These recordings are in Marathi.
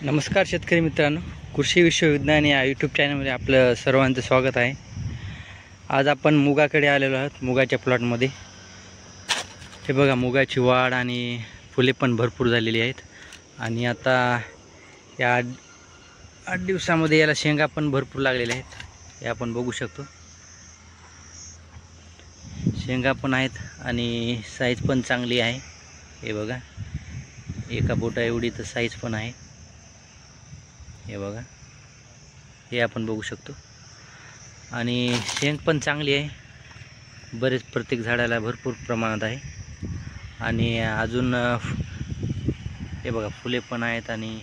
नमस्कार शेतकरी मित्रांनो, कृषी विश्वविज्ञान या यूट्यूब चॅनलमध्ये आपलं सर्वांचं स्वागत आहे। आज आपण मुगाकडे आलेलो आहोत। मुगाच्या प्लॉटमध्ये हे बघा, मुगाची वाढ आणि फुले पण भरपूर झालेली आहेत आणि आता या 8 दिवसामध्ये याला शेंगा पण भरपूर लागलेल्या आहेत। हे आपण बघू शकतो, शेंगा पण आहेत आणि साईज पण चांगली आहे। हे बघा, एका बोटा एवढी तर साईज पण आहे। हे बघा, हे आपण बघू शकतो आणि शेंग पण चांगली आहे, बरेच प्रत्येक झाडाला भरपूर प्रमाणात आहे आणि अजून हे बघा फुले पण आहेत आणि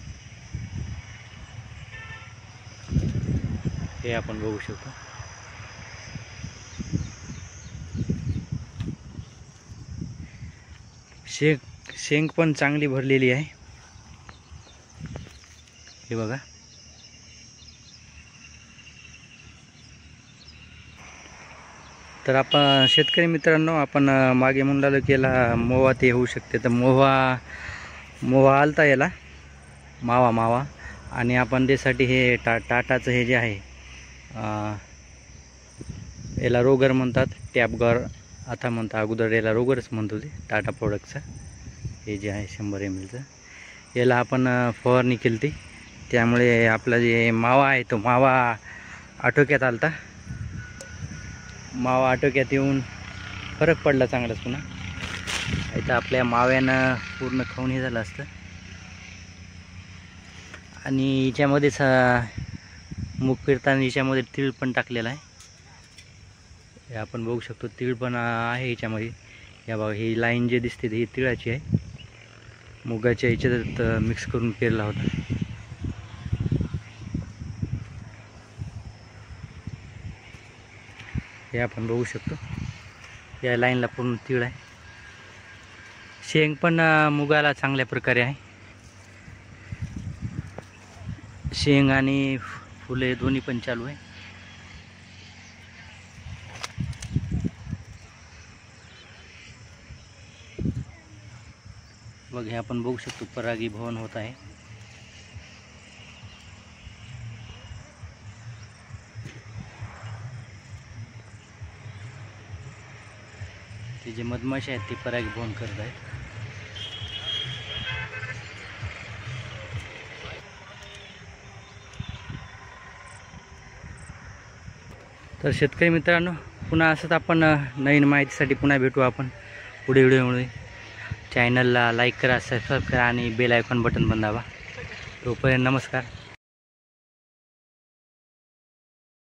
हे आपण बघू शकतो। शेंग पण चांगली भरलेली आहे। हे बघा, तर आपण शेतकरी मित्रांनो, आपण मागे म्हणलं की याला मोवा ते होऊ शकते, तर मोवा आलता याला मावा आणि आपण त्यासाठी हे टाटाचं हे जे आहे याला रोगर म्हणतात, टॅपगर आता म्हणतात, अगोदर याला रोगरच म्हणतो ते टाटा प्रोडक्टचं हे जे आहे 100 ml याला आपण फवारणी केली ती, त्यामुळे आपला जे मावा आहे तो मावा आटोक्यात आलता। मावा आटोक्यात येऊन फरक पडला चांगलाच। पुन्हा इथं आपल्या माव्यानं पूर्ण खाऊन हे झालं असतं आणि याच्यामध्येच मूग फिरताना याच्यामध्ये तीळ पण टाकलेला आहे। हे आपण बघू शकतो, तीळ पण आहे याच्यामध्ये। या बघा, ही लाईन जे दिसते ही तिळाची आहे, मुगाच्या याच्यात मिक्स करून पेरला होता। हे आपण बघू शकतो, या लाईनला पूर्ण तीळ आहे। शेंग पण मुगाला चांगल्या प्रकारे आहे, शेंग आणि फुले दोन्ही पण चालू आहे। बघ, हे आपण बघू शकतो परागीभवन होत आहे। ते जे मधमाशी आहेत ते परागीभवन करत आहेत। तर शेतकरी मित्रांनो, पुन्हा असंच आपण नवीन माहितीसाठी पुन्हा भेटू आपण पुढे व्हिडिओमध्ये। चॅनलला लाईक करा, सबस्क्राईब करा आणि बेल आयकॉन बटन पण दाबा। तोपर्यंत नमस्कार।